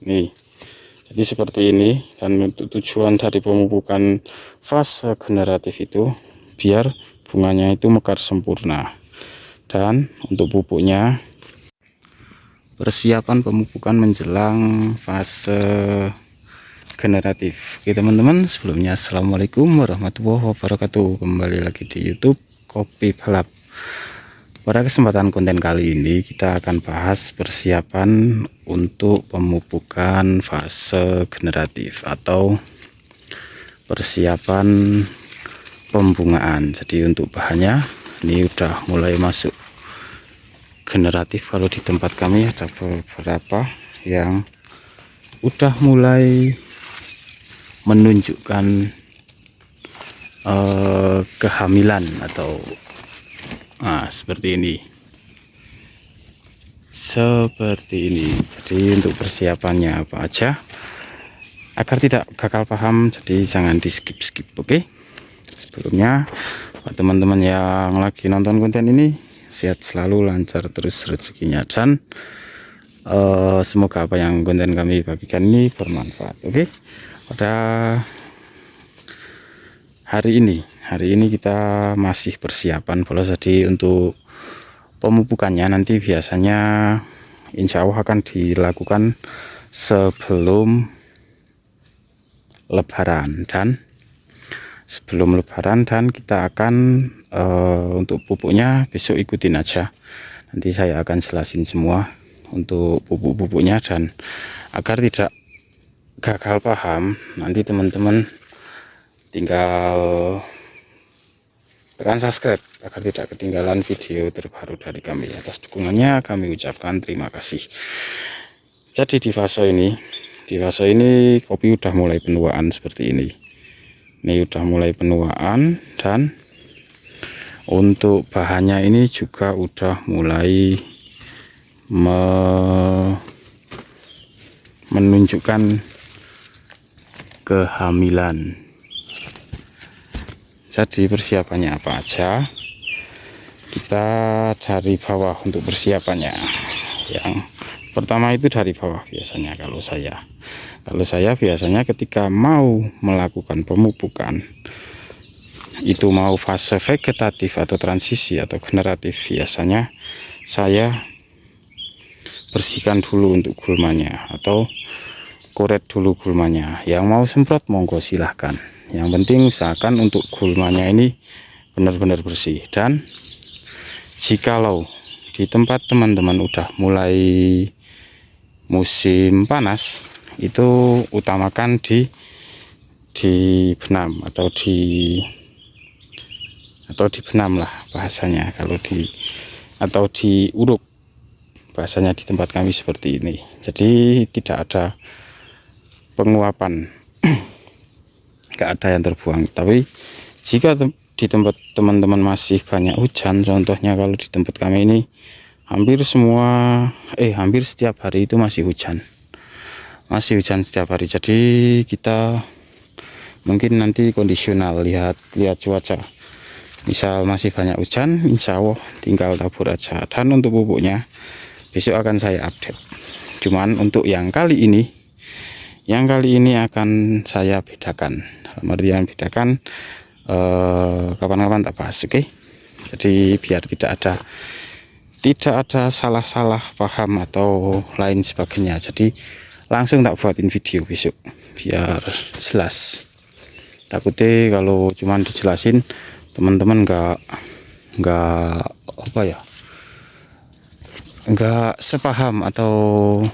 Nih, jadi seperti ini. Dan untuk tujuan dari pemupukan fase generatif itu biar bunganya itu mekar sempurna. Dan untuk pupuknya, persiapan pemupukan menjelang fase generatif. Oke teman-teman, sebelumnya assalamualaikum warahmatullahi wabarakatuh. Kembali lagi di YouTube Kopi Balap. Pada kesempatan konten kali ini kita akan bahas persiapan untuk pemupukan fase generatif atau persiapan pembungaan. Jadi untuk bahannya ini udah mulai masuk generatif. Kalau di tempat kami ada beberapa yang udah mulai menunjukkan kehamilan atau seperti ini. Jadi untuk persiapannya apa aja agar tidak gagal paham, jadi jangan di skip. Oke. Sebelumnya buat teman-teman yang lagi nonton konten ini, sehat selalu, lancar terus rezekinya, dan semoga apa yang konten kami bagikan ini bermanfaat. Oke. Pada hari ini kita masih persiapan pola. Jadi untuk pemupukannya nanti biasanya insya Allah akan dilakukan sebelum lebaran, dan kita akan untuk pupuknya besok ikutin aja, nanti saya akan jelasin semua untuk pupuknya. Dan agar tidak gagal paham, nanti teman-teman tinggal tekan subscribe agar tidak ketinggalan video terbaru dari kami. Atas dukungannya kami ucapkan terima kasih. Jadi di fase ini kopi udah mulai penuaan seperti ini. Ini udah mulai penuaan, dan untuk bahannya ini juga udah mulai menunjukkan kehamilan. Jadi persiapannya apa aja, kita dari bawah untuk persiapannya. Yang pertama itu dari bawah biasanya. Kalau saya biasanya ketika mau melakukan pemupukan, itu mau fase vegetatif atau transisi atau generatif, biasanya saya bersihkan dulu untuk gulmanya atau koret dulu gulmanya. Yang mau semprot monggo silahkan, yang penting usahakan untuk gulmanya ini benar-benar bersih. Dan jikalau di tempat teman-teman udah mulai musim panas, itu utamakan di benam atau di benam lah bahasanya, atau di uruk bahasanya di tempat kami seperti ini. Jadi tidak ada penguapan, gak ada yang terbuang. Tapi jika di tempat teman-teman masih banyak hujan, contohnya kalau di tempat kami ini hampir setiap hari itu masih hujan setiap hari. Jadi kita mungkin nanti kondisional, lihat cuaca. Misal masih banyak hujan, insya Allah tinggal tabur aja. Dan untuk pupuknya besok akan saya update. Cuman untuk yang kali ini akan saya bedakan. Kemudian bedakan kapan-kapan tak bahas. Oke. Jadi biar tidak ada salah paham atau lain sebagainya. Jadi langsung tak buatin video besok biar jelas. Takutnya kalau cuman dijelasin teman-teman nggak sepaham atau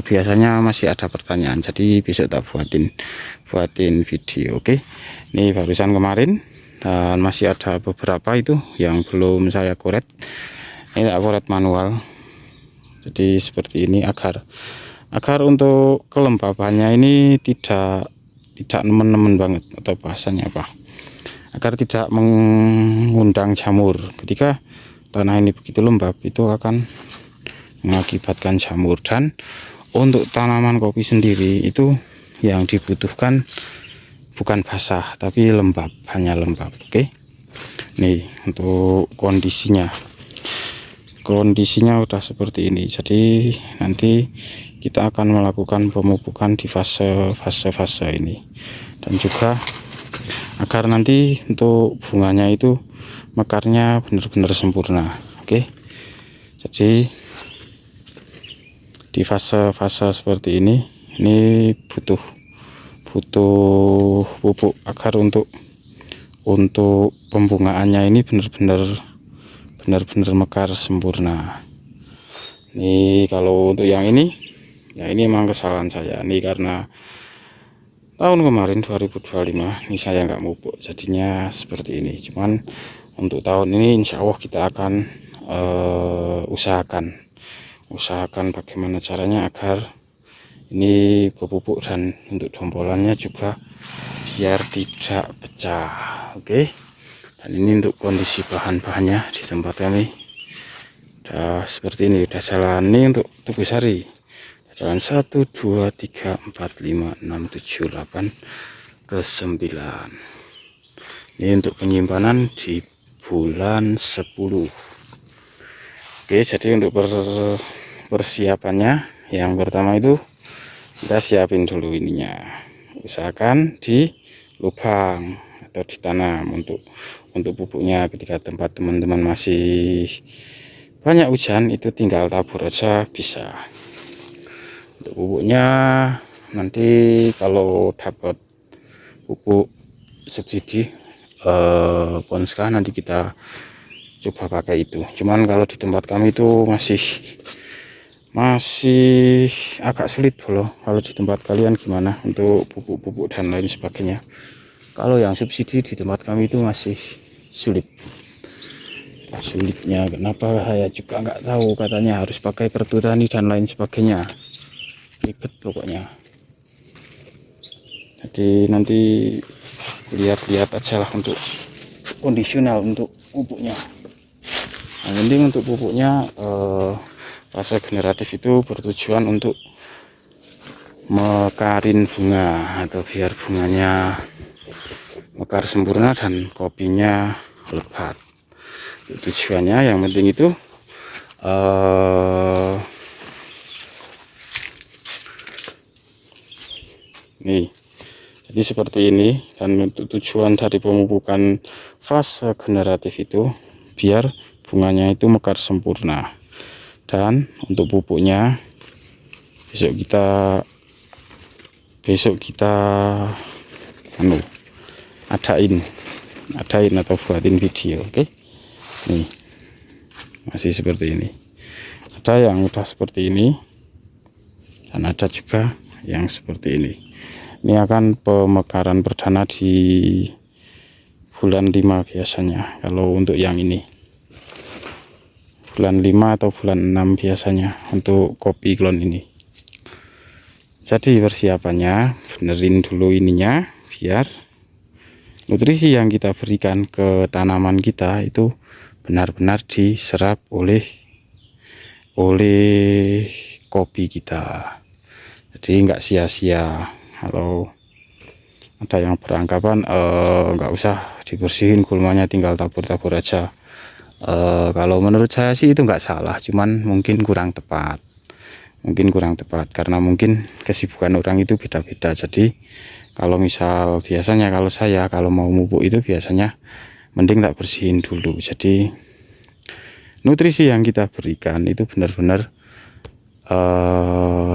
biasanya masih ada pertanyaan. Jadi besok tak buatin video. Oke. Ini barusan kemarin, dan masih ada beberapa itu yang belum saya koret. Ini tak koret manual. Jadi seperti ini agar untuk kelembabannya ini tidak nemen-nemen banget, atau bahasanya apa, agar tidak mengundang jamur. Ketika tanah ini begitu lembab, itu akan mengakibatkan jamur. Dan untuk tanaman kopi sendiri itu yang dibutuhkan bukan basah tapi lembab, hanya lembab. Oke. Nih untuk kondisinya udah seperti ini. Jadi nanti kita akan melakukan pemupukan di fase ini, dan juga agar nanti untuk bunganya itu mekarnya benar-benar sempurna. Oke, jadi di fase seperti ini butuh pupuk agar untuk pembungaannya ini benar-benar mekar sempurna. Ini kalau untuk yang ini ya, ini emang kesalahan saya ini, karena tahun kemarin 2025 ini saya nggak pupuk, jadinya seperti ini. Cuman untuk tahun ini insya Allah kita akan usahakan bagaimana caranya agar ini kepupuk, dan untuk dompolannya juga biar tidak pecah. Oke, dan ini untuk kondisi bahan-bahannya di tempat kami udah seperti ini, udah jalan nih untuk tubuh sari, jalan 1 2 3 4 5 6 7 8 ke 9. Ini untuk penyimpanan di bulan 10. Oke, jadi untuk persiapannya yang pertama itu kita siapin dulu ininya, usahakan di lubang atau ditanam untuk pupuknya. Ketika tempat teman-teman masih banyak hujan, itu tinggal tabur aja bisa. Untuk pupuknya nanti kalau dapat pupuk subsidi Ponska, nanti kita coba pakai itu. Cuman kalau di tempat kami itu masih agak sulit loh. Kalau di tempat kalian gimana untuk pupuk-pupuk dan lain sebagainya? Kalau yang subsidi di tempat kami itu masih sulit. Sulitnya kenapa saya juga nggak tahu, katanya harus pakai kartu tani dan lain sebagainya, ribet pokoknya. Jadi nanti lihat aja lah untuk kondisional untuk pupuknya. Yang penting untuk pupuknya fase generatif itu bertujuan untuk mekarin bunga atau biar bunganya mekar sempurna dan kopinya lebat. Tujuannya yang penting itu nih, jadi seperti ini. Dan untuk tujuan dari pemupukan fase generatif itu biar bunganya itu mekar sempurna. Dan untuk pupuknya besok kita adain atau buatin video. Oke, nih masih seperti ini, ada yang udah seperti ini dan ada juga yang seperti ini. Ini akan pemekaran perdana di bulan 5 biasanya. Kalau untuk yang ini bulan 5 atau bulan 6 biasanya untuk kopi klon ini. Jadi persiapannya benerin dulu ininya biar nutrisi yang kita berikan ke tanaman kita itu benar-benar diserap oleh kopi kita. Jadi nggak sia-sia. Kalau ada yang beranggapan nggak usah dibersihin gulmanya, tinggal tabur-tabur aja. Kalau menurut saya sih itu nggak salah, cuman mungkin kurang tepat karena mungkin kesibukan orang itu beda-beda. Jadi kalau misal biasanya kalau mau pupuk itu biasanya mending tak bersihin dulu. Jadi nutrisi yang kita berikan itu benar-benar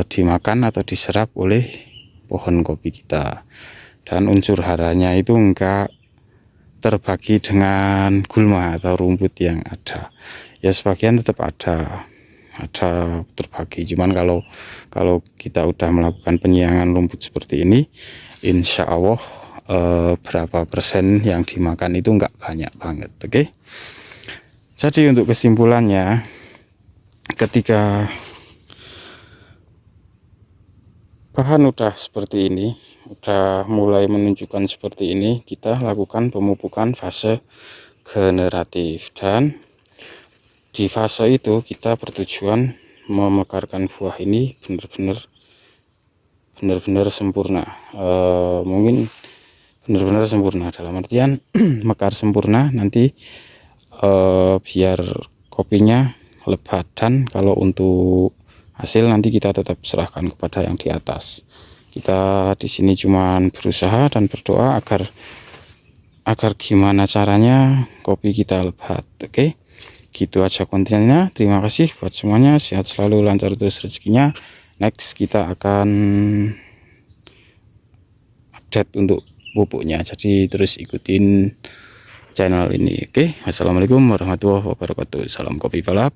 dimakan atau diserap oleh pohon kopi kita, dan unsur haranya itu enggak terbagi dengan gulma atau rumput yang ada. Ya sebagian tetap ada terbagi, cuman kalau kita udah melakukan penyiangan rumput seperti ini, insya Allah berapa persen yang dimakan itu enggak banyak banget. Oke, jadi untuk kesimpulannya, ketika bahan udah seperti ini, udah mulai menunjukkan seperti ini, kita lakukan pemupukan fase generatif. Dan di fase itu kita bertujuan memekarkan buah ini benar-benar sempurna. Mungkin benar-benar sempurna dalam artian mekar sempurna, nanti biar kopinya lebat. Dan kalau untuk hasil nanti kita tetap serahkan kepada yang di atas. Kita di sini cuman berusaha dan berdoa agar gimana caranya kopi kita lebat. Oke, gitu aja kontennya. Terima kasih buat semuanya, sehat selalu, lancar terus rezekinya. Next kita akan update untuk pupuknya, jadi terus ikutin channel ini. Oke, wassalamualaikum warahmatullahi wabarakatuh. Salam kopi balap,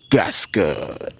gaskeun.